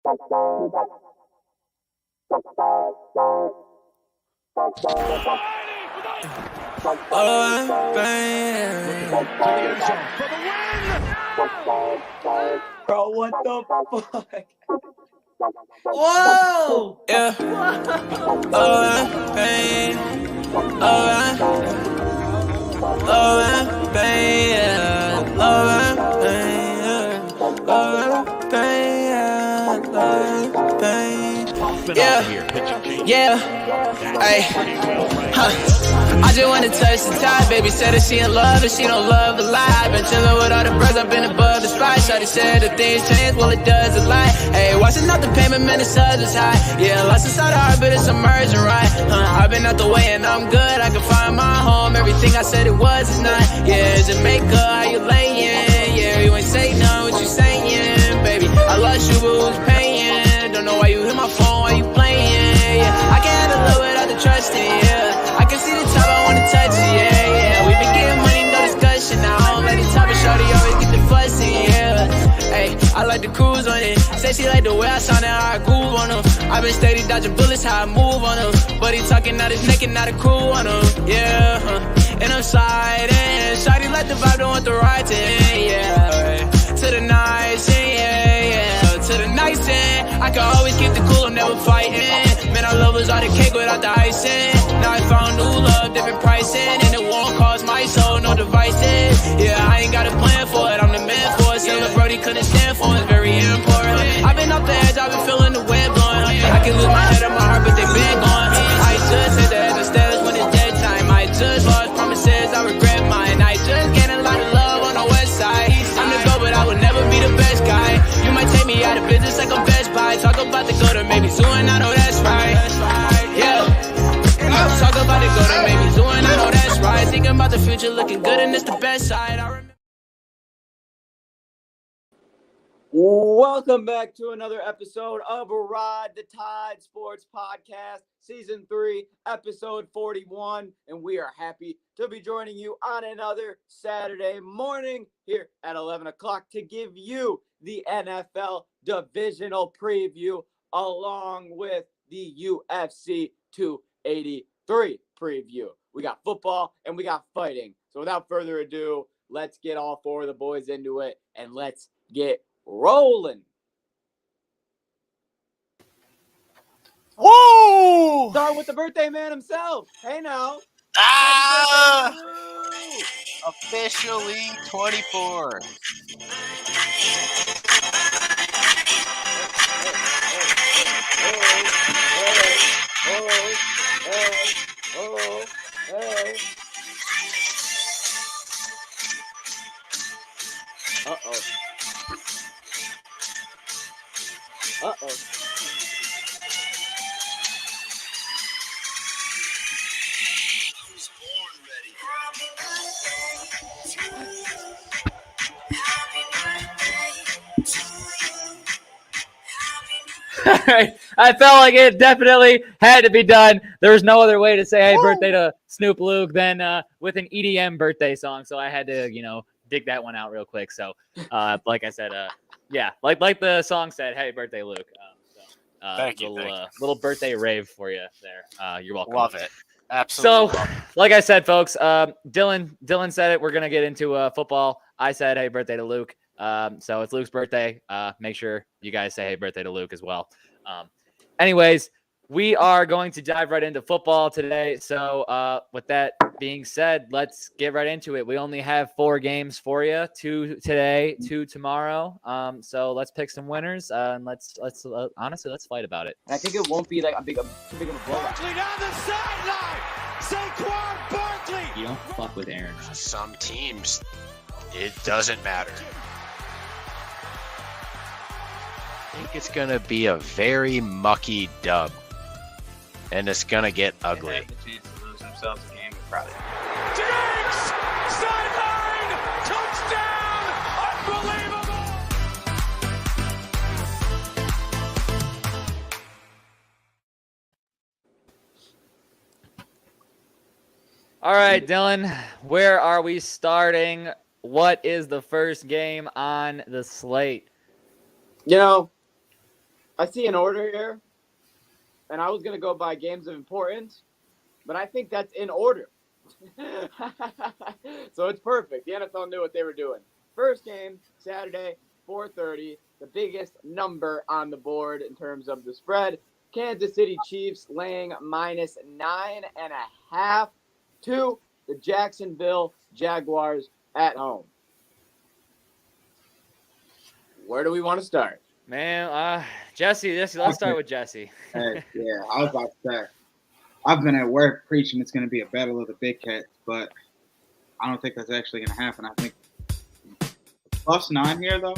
Bro, what the fuck? Whoa! Yeah. Babe. Yeah. Hey. I just wanna touch the top. Baby said that she in love and she don't love a lie. Been chillin' with all the bros, I've been above the spot. Shawty said that things change, well it does a lot. Hey, watching out the payment, man, the sun is high. Yeah, lost inside the heart, but it's emerging right. I've been out the way and I'm good. I can find my home. Everything I said it was is not. Yeah, Jamaica, how you layin'? Yeah, you ain't say no, what you saying, baby? I lost you, but who's paying? Don't know why you hit my phone, why you playing? Yeah, I can't handle love without the trusting. Yeah, I can see the top, I wanna touch it. Yeah, yeah, we been getting money, no discussion. I don't let the top of shorty always get the fussing. Yeah, hey, I like the cruise on it. Say she like the way I sound and how I groove on them. I been steady dodging bullets, how I move on them. But he talking out his neck and not a crew on them. Yeah, and I'm sliding. Shawty like the vibe, don't want the ride to end. Yeah, right. To the nice end, yeah. To the nice end. I can always keep the cool, I'm never fighting. Man, I love was all the cake without the icing. Now I found new love, different pricing. And it won't cost my soul, no devices. Yeah, I ain't got a plan for it, I'm the man for it. Selling Brody couldn't stand for it, it's very important. I've been off the edge, I've been feeling the wind blowing. I can lose my head and my heart, but they been gone. I just hit the edge of stairs when it's dead time. I just lost promises, I regret mine. I just gained a lot of love on the west side. I'm the go, but I would never be the best guy. You might take me out of business like I'm Best Buy. Talk about the go to maybe soon, I know that's right. Yeah. Talk about the go to maybe soon, I know that's right. Thinking about the future, looking good and it's the best side. I remember. Welcome back to another episode of Ride the Tide Sports Podcast, Season 3, Episode 41. And we are happy to be joining you on another Saturday morning here at 11 o'clock to give you the NFL Divisional Preview along with the UFC 283 preview. We got football and we got fighting. So without further ado, let's get all four of the boys into it and let's get rolling. Woo! Start with the birthday man himself. Hey now. Officially 24. Uh-oh. All right. I felt like it definitely had to be done. There was no other way to say hey birthday to Snoop Luke than with an EDM birthday song. So I had to, dig that one out real quick. So like I said, yeah, like the song said, hey birthday Luke. Thank you. Little birthday rave for you there. You're welcome. Love it. Absolutely. So, like I said, folks, Dylan said it. We're gonna get into football. I said, "Hey, birthday to Luke." So it's Luke's birthday. Make sure you guys say, "Hey, birthday to Luke" as well. Anyways, we are going to dive right into football today. So, with that being said, let's get right into it. We only have 4 games for you: 2 today, 2 tomorrow. So let's pick some winners and let's honestly let's fight about it. And I think it won't be like too big of a blowout. Barkley down the sideline. Saquon Barkley. You don't fuck with Aaron. Some teams, it doesn't matter. I think it's going to be a very mucky dub. And it's going to get ugly. They have the chance to lose themselves a game, probably. Diggs! Sideline! Touchdown! Unbelievable! All right, Dylan, where are we starting? What is the first game on the slate? I see an order here, and I was going to go by games of importance, but I think that's in order. So it's perfect. The NFL knew what they were doing. First game, Saturday, 4:30, the biggest number on the board in terms of the spread. Kansas City Chiefs laying -9.5 to the Jacksonville Jaguars at home. Where do we want to start? Man, Jesse, let's start with Jesse. Hey, yeah, I was about to say, I've been at work preaching it's going to be a battle of the big cats, but I don't think that's actually going to happen. I think +9 here, though,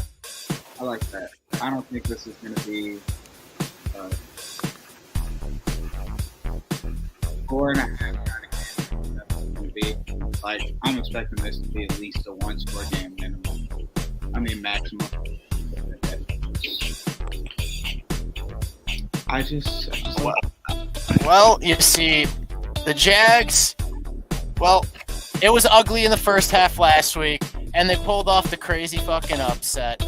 I like that. I don't think this is going to be 4.5 kind of game. That's going to be like, I'm expecting this to be at least a 1-score game minimum. I mean, maximum. I just Well, you see, the Jags, well, it was ugly in the first half last week, and they pulled off the crazy fucking upset.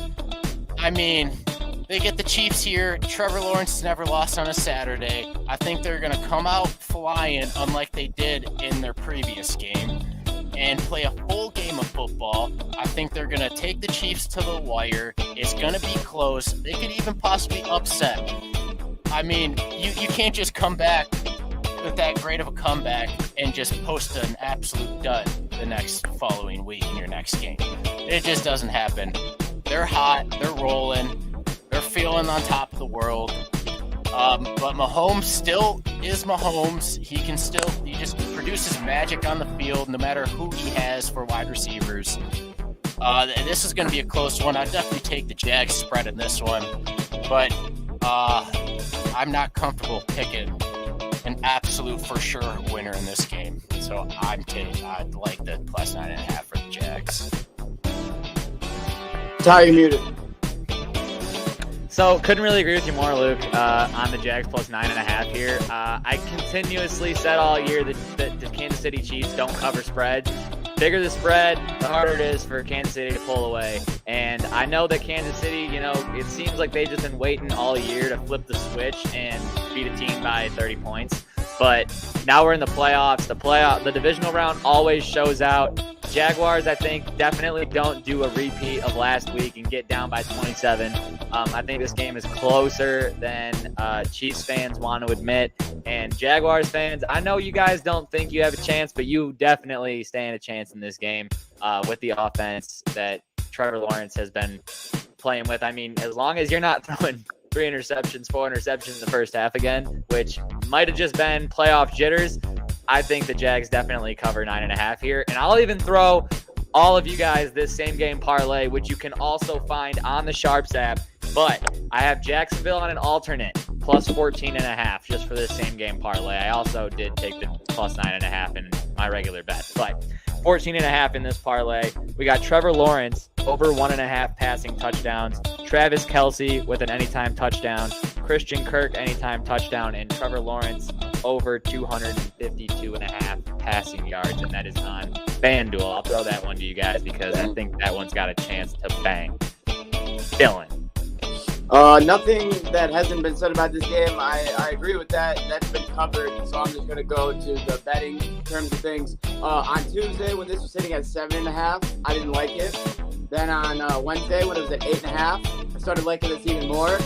I mean, they get the Chiefs here. Trevor Lawrence has never lost on a Saturday. I think they're going to come out flying, unlike they did in their previous game, and play a full game of football. I think they're going to take the Chiefs to the wire. It's going to be close. They could even possibly upset. I mean, you can't just come back with that great of a comeback and just post an absolute dud the next following week in your next game. It just doesn't happen. They're hot. They're rolling. They're feeling on top of the world. But Mahomes still is Mahomes. He just produces magic on the field no matter who he has for wide receivers. This is going to be a close one. I'd definitely take the Jags spread in this one. But I'm not comfortable picking an absolute for sure winner in this game. So I'd like the +9.5 for the Jags. Ty, you're muted. So couldn't really agree with you more, Luke, on the Jags +9.5 here. I continuously said all year that the Kansas City Chiefs don't cover spreads. Bigger the spread, the harder it is for Kansas City to pull away. And I know that Kansas City, it seems like they've just been waiting all year to flip the switch and beat a team by 30 points. But now we're in the playoffs. The divisional round always shows out. Jaguars, I think, definitely don't do a repeat of last week and get down by 27. I think this game is closer than Chiefs fans want to admit. And Jaguars fans, I know you guys don't think you have a chance, but you definitely stand a chance in this game with the offense that Trevor Lawrence has been playing with. I mean, as long as you're not throwing 4 interceptions in the first half again, which might have just been playoff jitters, I think the Jags definitely cover 9.5 here. And I'll even throw all of you guys this same game parlay, which you can also find on the Sharps app. But I have Jacksonville on an alternate +14.5 just for this same game parlay. I also did take the +9.5 in my regular bet, but 14.5 in this parlay. We got Trevor Lawrence over 1.5 passing touchdowns, Travis Kelce with an anytime touchdown, Christian Kirk anytime touchdown, and Trevor Lawrence over 252.5 passing yards, and that is on FanDuel. I'll throw that one to you guys because I think that one's got a chance to bang. Dylan. Nothing that hasn't been said about this game. I agree with that. That's been covered. So I'm just going to go to the betting in terms of things. On Tuesday, when this was sitting at 7.5, I didn't like it. Then on Wednesday, when it was at 8.5, I started liking this even more.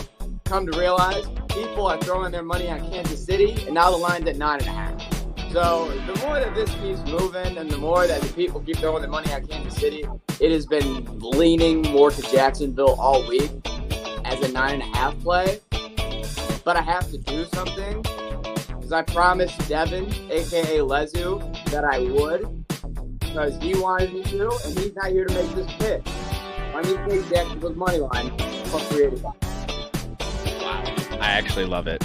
Come to realize, people are throwing their money on Kansas City, and now the line's at 9.5. So the more that this keeps moving and the more that the people keep throwing their money on Kansas City, it has been leaning more to Jacksonville all week as a 9.5 play. But I have to do something because I promised Devin, a.k.a. Lezu, that I would because he wanted me to, and he's not here to make this pick. Let me take Jacksonville's money line +385. Wow. I actually love it.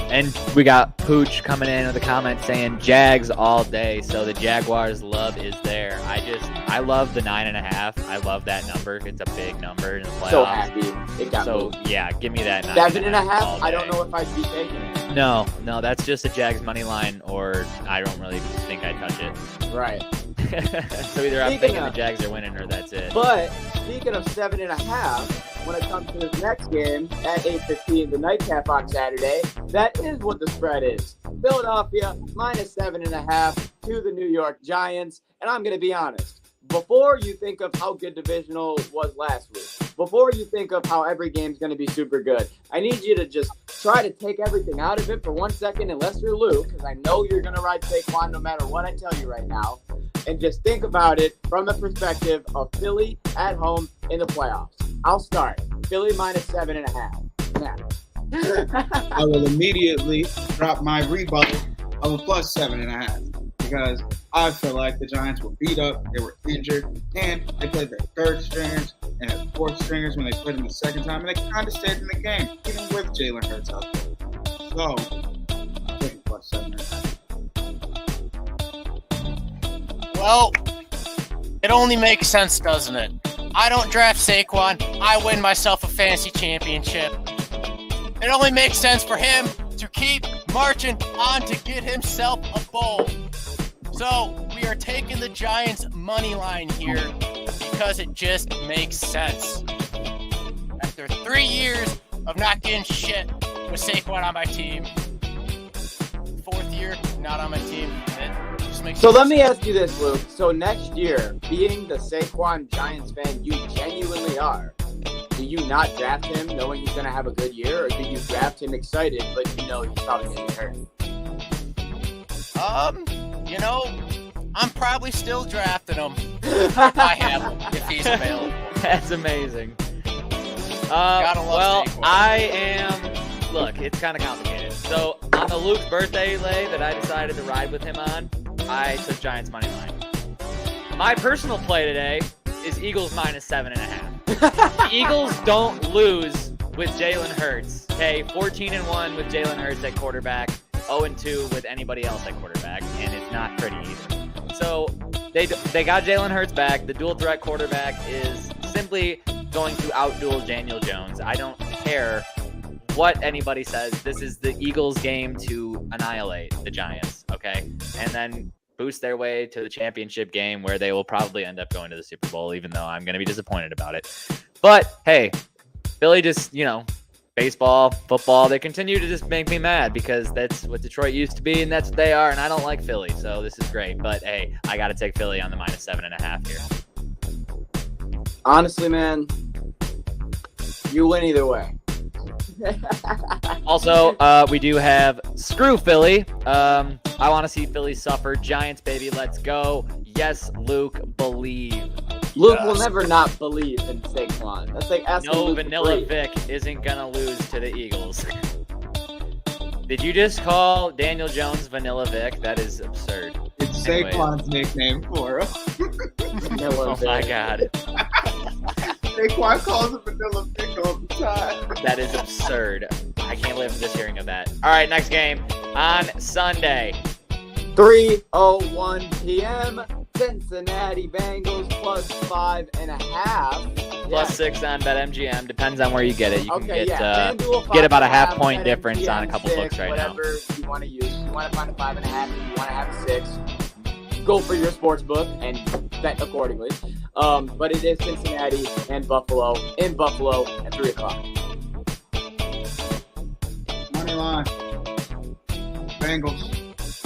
And we got Pooch coming in with a comment saying Jags all day. So the Jaguars love is there. I love the 9.5. I love that number. It's a big number in the playoffs. So happy it got moved. Yeah, give me that 7.5. I don't know if I'd be taking it. No, that's just a Jags money line, or I don't really think I'd touch it. Right. So either I'm thinking the Jags are winning or that's it. But speaking of 7.5, when it comes to this next game at 8:15, the nightcap on Saturday, that is what the spread is. Philadelphia -7.5 to the New York Giants. And I'm going to be honest, before you think of how good Divisional was last week, before you think of how every game's going to be super good, I need you to just try to take everything out of it for 1 second, unless you're Luke, because I know you're going to ride Saquon no matter what I tell you right now, and just think about it from the perspective of Philly at home in the playoffs. I'll start. Philly -7.5. Now. I will immediately drop my rebuttal of a +7.5 because I feel like the Giants were beat up, they were injured, and they played their third stringers and their fourth stringers when they played them the second time, and they kind of stayed in the game, even with Jalen Hurts out there. So, I'll take a +7.5. Well, it only makes sense, doesn't it? I don't draft Saquon. I win myself a fantasy championship. It only makes sense for him to keep marching on to get himself a bowl. So we are taking the Giants money line here because it just makes sense. After 3 years of not getting shit with Saquon on my team, 4th year not on my team, it just makes So sense. let me ask you this, Luke. So next year, being the Saquon Giants fan you genuinely are, do you not draft him knowing he's going to have a good year, or do you draft him excited but you know he's probably going to get hurt? You know, I'm probably still drafting him if I have him, if he's available. That's amazing. Gotta love Well, Saquon. look, it's kind of complicated. So on the Luke's birthday lay that I decided to ride with him on, I took Giants money line. My personal play today is Eagles -7.5. The Eagles don't lose with Jalen Hurts. Okay, 14-1 with Jalen Hurts at quarterback, 0-2 with anybody else at quarterback, and it's not pretty either. So they got Jalen Hurts back. The dual threat quarterback is simply going to outduel Daniel Jones. I don't care what anybody says. This is the Eagles' game to annihilate the Giants, okay? And then boost their way to the championship game where they will probably end up going to the Super Bowl, even though I'm going to be disappointed about it. But, hey, Philly just, baseball, football, they continue to just make me mad because that's what Detroit used to be, and that's what they are, and I don't like Philly, so this is great. But, hey, I got to take Philly on the -7.5 here. Honestly, man, you win either way. Also, we do have Screw Philly. I want to see Philly suffer. Giants, baby, let's go. Yes, Luke, believe. Luke will never not believe in Saquon. That's like asking No, Luke to Vanilla breathe. Vic isn't going to lose to the Eagles. Did you just call Daniel Jones Vanilla Vic? That is absurd. It's Anyways. Saquon's nickname for him. Vanilla Oh, Vic. my God. Saquon calls him Vanilla Vic all the time. That is absurd. I can't believe I'm just hearing of that. All right, next game on Sunday. 3:01 p.m. Cincinnati Bengals +5.5. +6 on BetMGM. Depends on where you get it. You can Okay, get FanDuel get about a 5.5, half-point difference on a BetMGM couple 6, books right now. whatever you want to use. If you want to find a 5.5, if you want to have a 6, go for your sports book and bet accordingly. But it is Cincinnati and Buffalo in Buffalo at 3 o'clock. Money line. Bengals.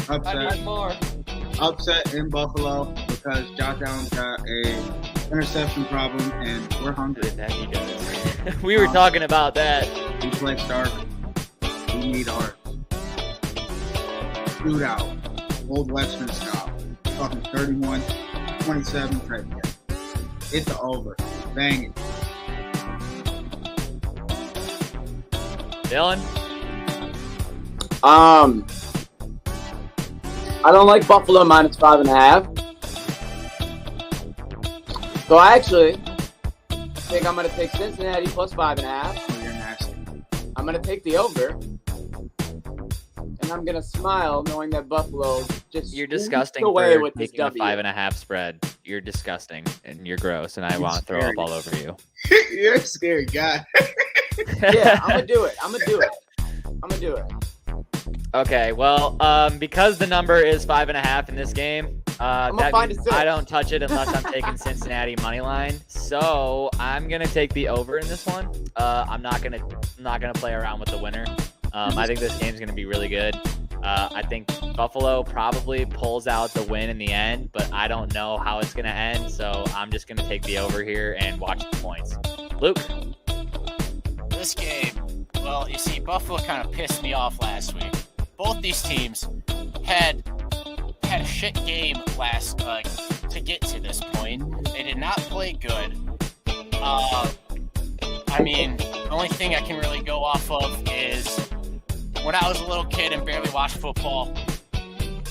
Upset. more. Upset in Buffalo because Josh Allen's got a interception problem and we're hungry. That he does. We were talking about that. We play starving. We need ours. Shootout. Old Western style. Fucking 31-27 type game. It's the over. Bang it. Dylan? I don't like Buffalo -5.5. So I actually think I'm going to take Cincinnati +5.5. You're nasty. I'm going to take the over. And I'm going to smile knowing that Buffalo just You're squeaked disgusting away for with this taking a W. 5.5 spread. You're disgusting and you're gross, and I want to throw up all over you. You're a scary guy. Yeah, I'm going to do it. Okay, well, because the number is 5.5 in this game, I'm gonna That find means a 6. I don't touch it unless I'm taking Cincinnati money line. So I'm gonna take the over in this one. I'm not gonna play around with the winner. I think this game's gonna be really good. I think Buffalo probably pulls out the win in the end, but I don't know how it's gonna end. So I'm just gonna take the over here and watch the points. Luke. This game, well, you see, Buffalo kind of pissed me off last week. Both these teams had a shit game to get to this point. They did not play good. I mean, the only thing I can really go off of is when I was a little kid and barely watched football,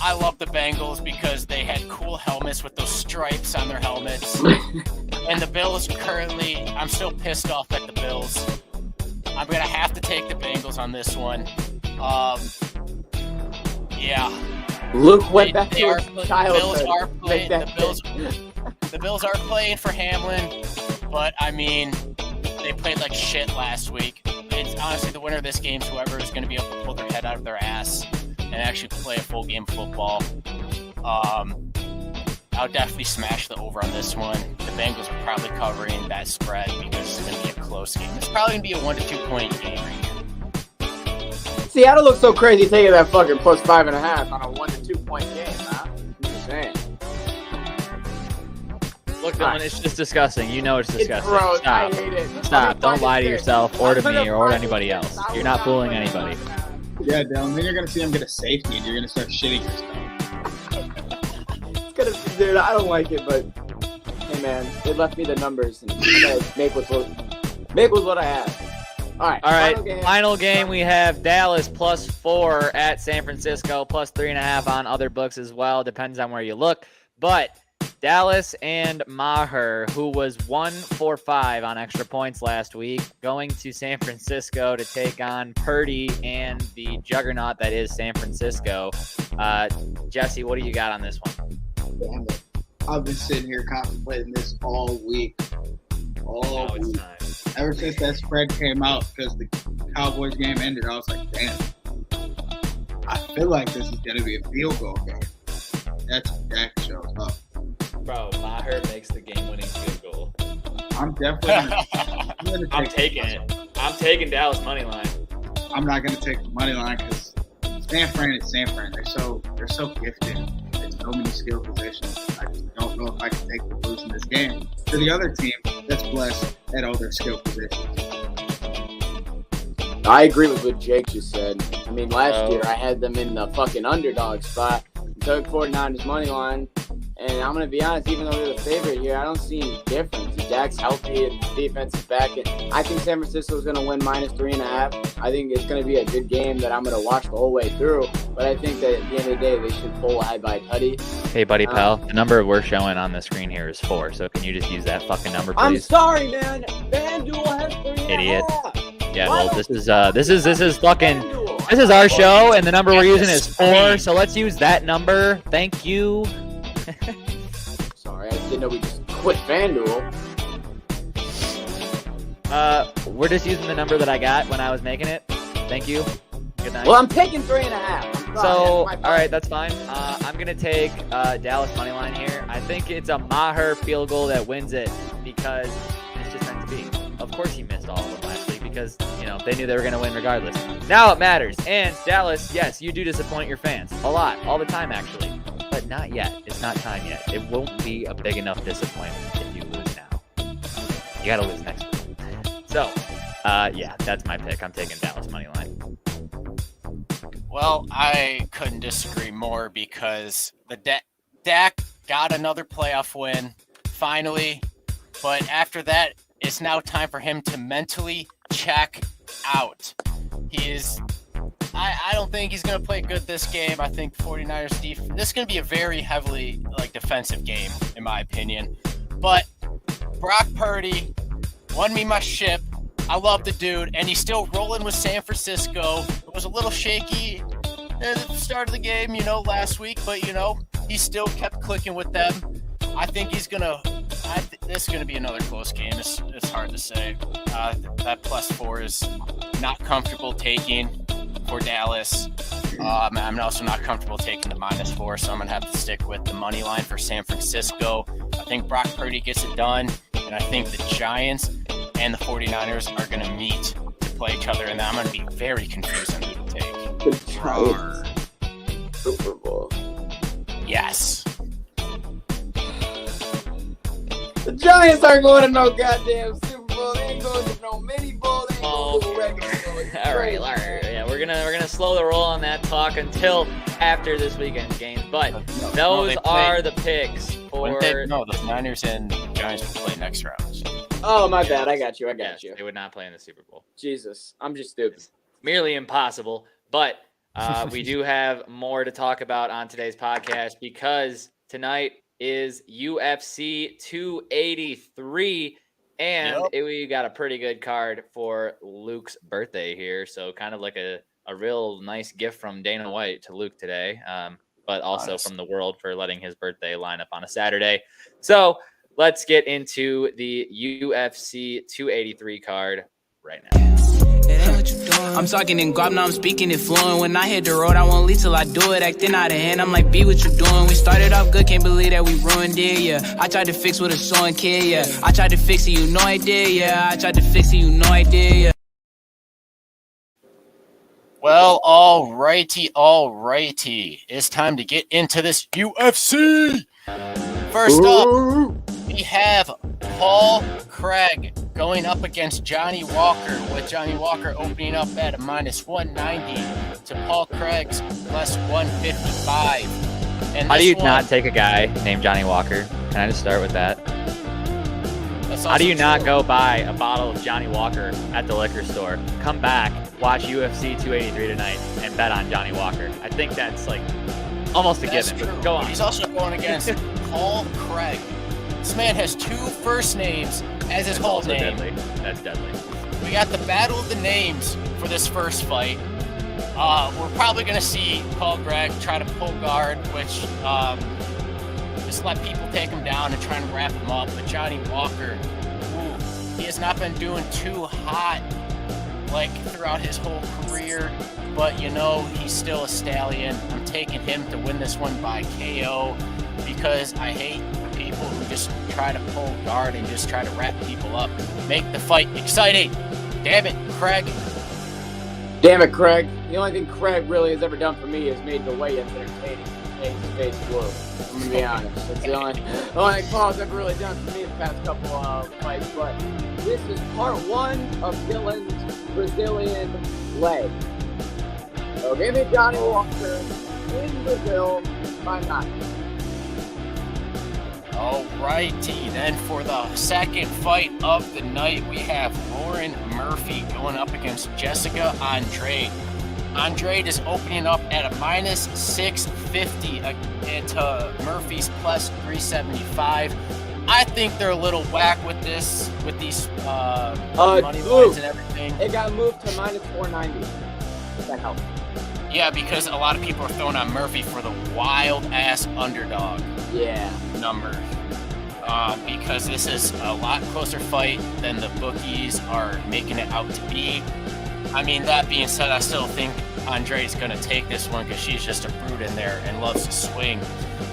I loved the Bengals because they had cool helmets with those stripes on their helmets. And the Bills currently, I'm still pissed off at the Bills. I'm going to have to take the Bengals on this one. Yeah. Luke went back to his The childhood. The Bills are playing for Hamlin, but I mean, they played like shit last week. It's honestly the winner of this game is whoever is going to be able to pull their head out of their ass and actually play a full game of football. I'll definitely smash the over on this one. The Bengals are probably covering that spread because it's going to be a close game. It's probably going to be a 1 to 2 point game. Seattle looks so crazy taking that fucking plus 5.5 on a 1 to 2 point game, huh? I'm just saying. Look, Dylan, it's just disgusting. You know it's disgusting. It's gross. Stop. I hate it. Stop. Don't lie to yourself or to I'm gonna me or to find anybody a else. 6. You're not fooling anybody. Yeah, Dylan. Then you're gonna see him get a safety, and you're gonna start shitting yourself. Dude, I don't like it, but hey, man, they left me the numbers, and I gotta make with what I have. All right. Final game, we have Dallas +4 at San Francisco, +3.5 on other books as well. Depends on where you look. But Dallas and Maher, who was 1 for 5 on extra points last week, going to San Francisco to take on Purdy and the juggernaut that is San Francisco. Jesse, what do you got on this one? Damn it. I've been sitting here contemplating this all week. Now it's time. Ever since that spread came out, because the Cowboys game ended, I was like, damn. I feel like this is going to be a field goal game. That's what Dak shows up. Bro, Maher makes the game-winning field goal. I'm definitely I'm taking it. I'm taking Dallas money line. I'm not going to take the money line because San Fran is San Fran. They're so gifted. There's so many skill positions. I just don't know if I can take the boost in this game to the other team that's blessed at all their skill positions. I agree with what Jake just said. I mean, last year I had them in the fucking underdog spot. Took 49ers money line. And I'm going to be honest, even though they're the favorite here, I don't see any difference. Dak's healthy and the defense is back. And I think San Francisco is going to win -3.5. I think it's going to be a good game that I'm going to watch the whole way through. But I think that at the end of the day, they should pull ahead by Tutty. Hey, buddy, pal. The number we're showing on the screen here is 4. So can you just use that fucking number, please? I'm sorry, man. FanDuel has 3.5. Idiot. Yeah, well, this is fucking. This is our show, and the number we're using is 4. So let's use that number. Thank you. Sorry, I didn't know we just quit FanDuel. We're just using the number that I got when I was making it. Thank you. Good night. Well, I'm taking 3.5. So, all right, that's fine. I'm going to take Dallas money line here. I think it's a Maher field goal that wins it because it's just meant to be. Of course he missed all of them last week because, they knew they were going to win regardless. Now it matters. And Dallas, yes, you do disappoint your fans. A lot. All the time, actually. But not yet. It's not time yet. It won't be a big enough disappointment if you lose now. You got to lose next week. So, yeah, that's my pick. I'm taking Dallas money line. Well, I couldn't disagree more because the Dak got another playoff win, finally. But after that, it's now time for him to mentally check out. I don't think he's going to play good this game. I think 49ers defense, this is going to be a very heavily defensive game, in my opinion. But Brock Purdy won me my ship. I love the dude, and he's still rolling with San Francisco. It was a little shaky at the start of the game, last week, but, he still kept clicking with them. I think this is going to be another close game. It's hard to say. That +4 is not comfortable taking for Dallas. I'm also not comfortable taking the -4, so I'm going to have to stick with the money line for San Francisco. I think Brock Purdy gets it done, and I think the Giants and the 49ers are going to meet to play each other, and then I'm going to be very confused on who to take. The Giants. Super Bowl. Yes. The Giants aren't going to no goddamn Super Bowl. They ain't going to no mini bowl. They ain't going to a regular bowl. All right. Yeah, we're gonna slow the roll on that talk until after this weekend's games. But those are the picks for. The Niners and Giants will play next round. Oh, my bad. I got you. Yes, they would not play in the Super Bowl. Jesus, I'm just stupid. Merely impossible. But we do have more to talk about on today's podcast because tonight is UFC 283. And we got a pretty good card for Luke's birthday here. So kind of like a real nice gift from Dana White to Luke today, but also from the world for letting his birthday line up on a Saturday. So let's get into the UFC 283 card right now. I'm talking in guap, now I'm speaking it fluent. When I hit the road, I won't leave till I do it. Acting out of hand, I'm like, be what you doing. We started off good, can't believe that we ruined it, yeah. I tried to fix with a sewing kid, yeah. I tried to fix it, you know I did, yeah. I tried to fix it, you know I did, yeah. Well, alrighty. It's time to get into this UFC. First up, we have Paul Craig going up against Johnny Walker, with Johnny Walker opening up at a -190 to Paul Craig's +155. And how do you not take a guy named Johnny Walker? Can I just start with that? How do you not go buy a bottle of Johnny Walker at the liquor store, come back, watch UFC 283 tonight, and bet on Johnny Walker? I think that's like almost a given. True. Go on. He's also going against Paul Craig. This man has 2 first names as his whole name. Deadly. That's deadly. We got the battle of the names for this first fight. We're probably going to see Paul Craig try to pull guard, which just let people take him down and try and wrap him up. But Johnny Walker, he has not been doing too hot like throughout his whole career. But, he's still a stallion. I'm taking him to win this one by KO because I hate people who just try to pull guard and just try to wrap people up. Make the fight exciting. Damn it, Craig. Damn it, Craig. The only thing Craig really has ever done for me is made the weigh-ins entertaining. Made his face blue. I'm going to be honest. That's the only thing Paul's ever really done for me the past couple of fights. But this is part 1 of Dylan's Brazilian leg. So give me Johnny Walker in Brazil by 9. Alrighty, then for the second fight of the night, we have Lauren Murphy going up against Jessica Andrade. Andrade is opening up at a -650 to Murphy's +375. I think they're a little whack with these money lines and everything. It got moved to -490. That helps. Yeah, because a lot of people are throwing on Murphy for the wild-ass underdog number. Because this is a lot closer fight than the bookies are making it out to be. I mean, that being said, I still think Andrade's going to take this one because she's just a brute in there and loves to swing.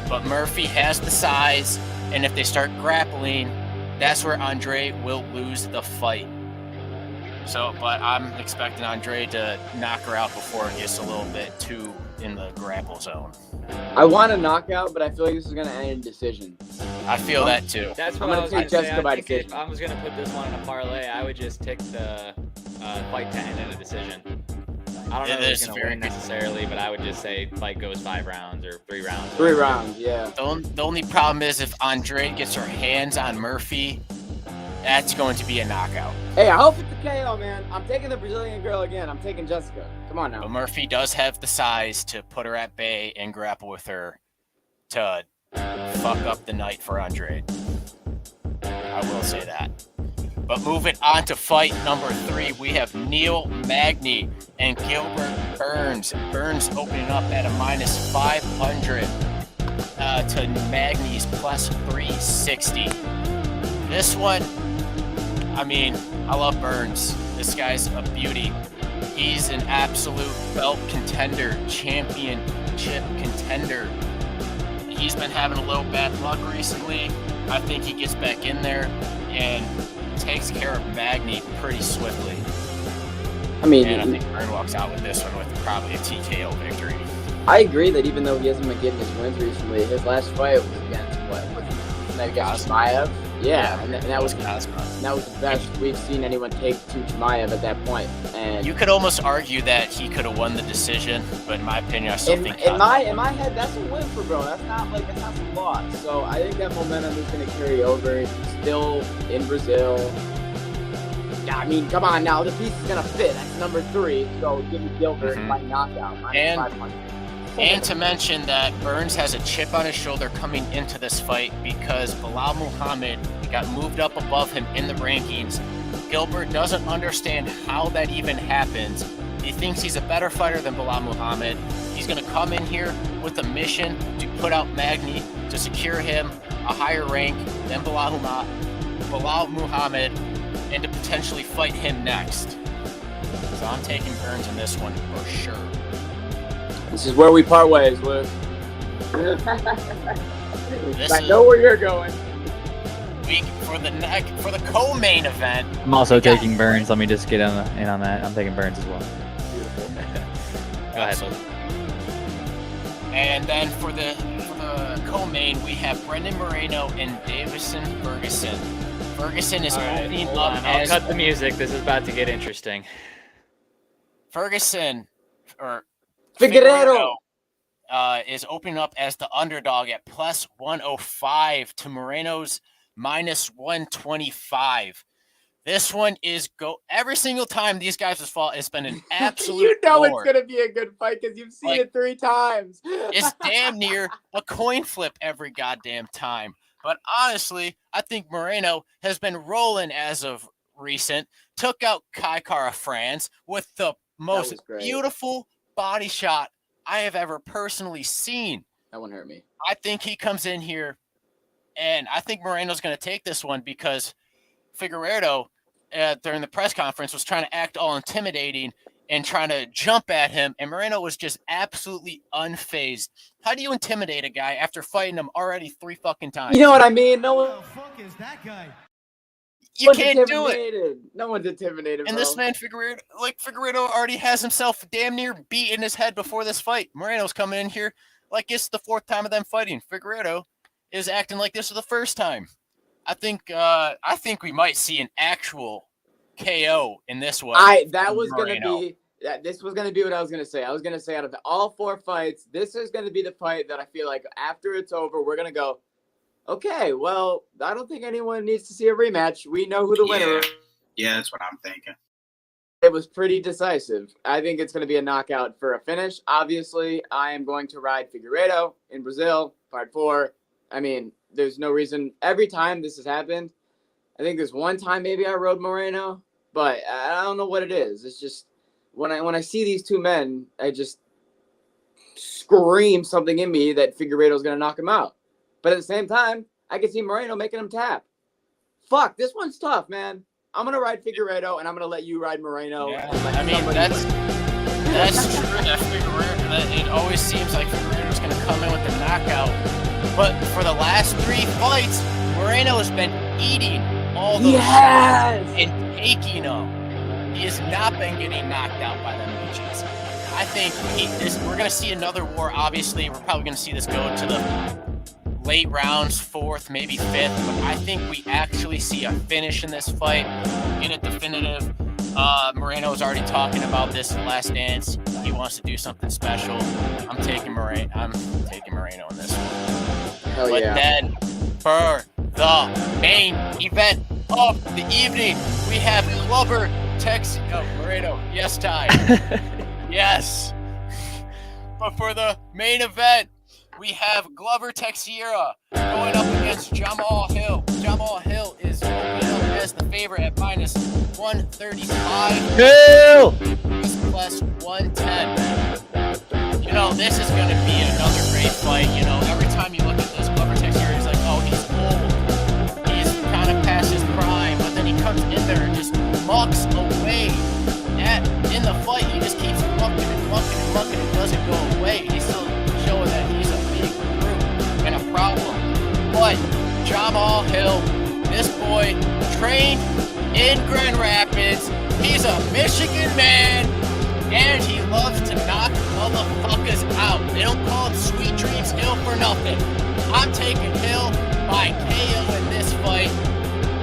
But Murphy has the size, and if they start grappling, that's where Andrade will lose the fight. But I'm expecting Andrade to knock her out before it gets a little bit too in the grapple zone. I want a knockout, but I feel like this is going to end in decision. I feel that too. That's what I was going to say. If I was going to put this one in a parlay, I would just take the fight to end in a decision. I don't know if it's going to win necessarily, but I would just say fight goes 5 rounds or 3 rounds. 3 rounds, yeah. The only problem is if Andrade gets her hands on Murphy, that's going to be a knockout. Hey, I hope it's a KO, man. I'm taking the Brazilian girl again. I'm taking Jessica. Come on now. But Murphy does have the size to put her at bay and grapple with her to fuck up the night for Andrade. I will say that. But moving on to fight number 3, we have Neil Magny and Gilbert Burns. Burns opening up at a -500 to Magny's +360. This one, I mean, I love Burns. This guy's a beauty. He's an absolute belt contender, championship contender. He's been having a little bad luck recently. I think he gets back in there and takes care of Magny pretty swiftly. I mean, And I think Byrne walks out with this one with probably a TKO victory. I agree that even though he hasn't been getting his wins recently, his last fight was against Chimaev. Yeah, and that was the best we've seen anyone take to Chimaev at that point. And You could almost argue that he could have won the decision, but in my opinion, I still think in my head, that's a win for Bro. That's not a loss. So I think that momentum is going to carry over. He's still in Brazil. I mean, come on now, the piece is going to fit. That's number 3. So give me Gilbert by knockout. And to mention that Burns has a chip on his shoulder coming into this fight because Bilal Muhammad got moved up above him in the rankings. Gilbert doesn't understand how that even happens. He thinks he's a better fighter than Bilal Muhammad. He's going to come in here with a mission to put out Magny to secure him a higher rank than Bilal Muhammad and to potentially fight him next. So I'm taking Burns in this one for sure. This is where we part ways, Luke. I know where you're going. For the co-main event. I'm also taking Burns. Let me just get in on that. I'm taking Burns as well. Beautiful. Go ahead, Luke. And then for the co-main, we have Brendan Moreno and Davison Ferguson. Ferguson is opening up I'll cut the music. This is about to get interesting. Figueiredo is opening up as the underdog at plus 105 to Moreno's minus 125. This one is every single time these guys have fought, it's been an absolute it's war. going to be a good fight because you've seen it 3 times. It's damn near a coin flip every goddamn time. But honestly, I think Moreno has been rolling as of recent. Took out Kai Kara France with the most beautiful body shot I have ever personally seen. That one hurt me. I think he comes in here, and I think Moreno's going to take this one because Figueiredo, during the press conference, was trying to act all intimidating and trying to jump at him, and Moreno was just absolutely unfazed. How do you intimidate a guy after fighting him already 3 fucking times? You know what I mean? No one. Who the fuck is that guy? You can't do it. No one's intimidated, And bro. this man, Figueiredo already has himself damn near beat in his head before this fight. Moreno's coming in here like it's the 4th time of them fighting. Figueiredo is acting like this is the first time. I think we might see an actual KO in this one. This was gonna be what I was gonna say. I was gonna say out of all 4 fights, this is gonna be the fight that I feel like after it's over, we're gonna go, okay, well, I don't think anyone needs to see a rematch. We know who the winner is. Yeah, that's what I'm thinking. It was pretty decisive. I think it's going to be a knockout for a finish. Obviously, I am going to ride Figueiredo in Brazil, part 4. I mean, there's no reason. Every time this has happened, I think there's one time maybe I rode Moreno, but I don't know what it is. It's just when I see these 2 men, I just scream something in me that Figueiredo's going to knock him out. But at the same time, I can see Moreno making him tap. Fuck, this one's tough, man. I'm going to ride Figueiredo, and I'm going to let you ride Moreno. Yeah. I mean, that's true. That Figueiredo, it always seems like Figueiredo's going to come in with the knockout. But for the last 3 fights, Moreno has been eating all those shots and taking them. He has not been getting knocked out by them bitches. I think we're going to see another war, obviously. We're probably going to see this go to the late rounds, 4th, maybe 5th, but I think we actually see a finish in this fight, in a definitive. Moreno was already talking about this last dance. He wants to do something special. I'm taking Moreno in this one. Hell but yeah. then for the main event of the evening, we have Glover Moreno. Yes, Ty. Yes. But for the main event, we have Glover Teixeira going up against Jamal Hill. Jamal Hill is opening up as the favorite at minus 135. Hill! He's plus 110. You know, this is going to be another great fight. You know, every time you look at this, Glover Teixeira is like, oh, he's old. He's kind of past his prime. But then he comes in there and just mucks away I'm all Hill. This boy trained in Grand Rapids. He's a Michigan man, and he loves to knock motherfuckers out. They don't call it Sweet Dreams Hill for nothing. I'm taking Hill by KO in this fight,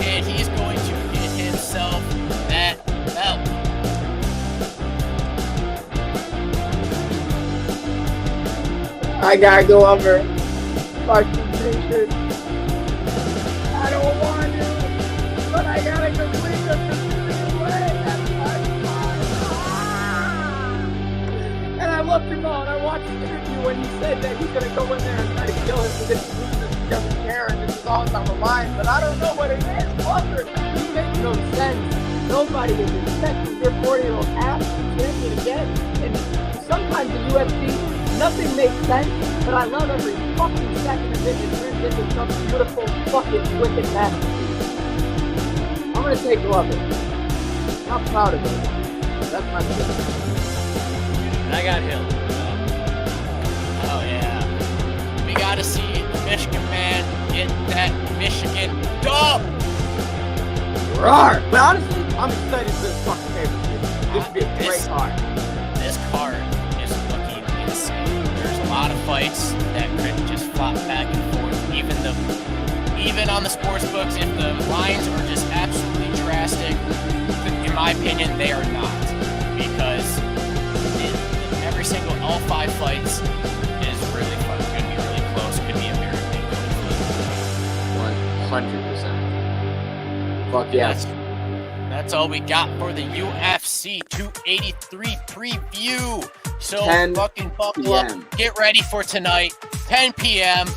and he's going to get himself that belt. I gotta go over fucking patient. I don't want to, but I gotta complete the precision way. And I looked him on. I watched the interview when he said that he's gonna go in there and try to kill him because he loses, he doesn't care, and this is all on the line. But I don't know what it is. Walter, you make no sense. Nobody is expecting your 40-year-old ass to be champion again. And sometimes in UFC, nothing makes sense, but I love every fucking second of it. It turns into some beautiful fucking wicked masterpiece. I'm gonna take Glover. I'm proud of it. That's my pick. And I got Hill. Oh yeah. We gotta see the Michigan man get that Michigan dub. Roar! But honestly, I'm excited for this fucking pay-per-view. This should be a great card. This card is looking insane. There's a lot of fights that could just flop back and forth. Even on the sports books, if the lines are just absolutely drastic, in my opinion, they are not. Because every single, all 5 fights is really fun. Could be really close. Could be a very big one. 100%. Fuck yes. That's all we got for the UFC 283 preview. So 10 fucking buckle up. Get ready for tonight. 10 p.m.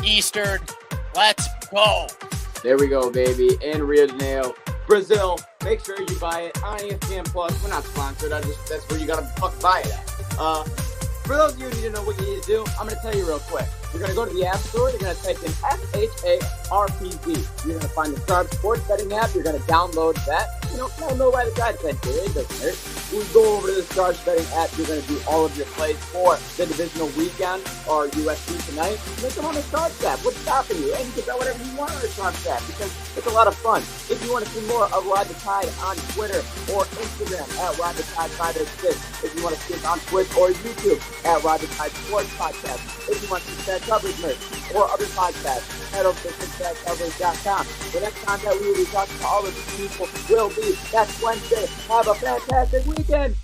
Eastern. Let's go. There we go, baby. In Rio de Janeiro, Brazil. Make sure you buy it on ESPN Plus. We're not sponsored. That's where you gotta fucking buy it at. For those of you who need to know what you need to do, I'm gonna tell you real quick. You're gonna go to the App Store. You're gonna type in SHARPZ. You're gonna find the Sharp Sports Betting app. You're gonna download that. No why the guy said it doesn't hurt. We go over to the Sharp Betting app. You're gonna do all of your plays for the Divisional weekend or UFC tonight. Make them on the Sharp app. What's stopping you? And you can bet whatever you want on the Sharp app because it's a lot of fun. If you want to see more of Ride the Tide on Twitter or Instagram at Ride the Tide 586. If you want to see us on Twitch or YouTube at Ride the Tide Sports Podcast. If you want to see that coverage merch or other podcasts, head over to cincinnaticoverage.com. The next time that we will be talking to all of these people will be next Wednesday. Have a fantastic weekend.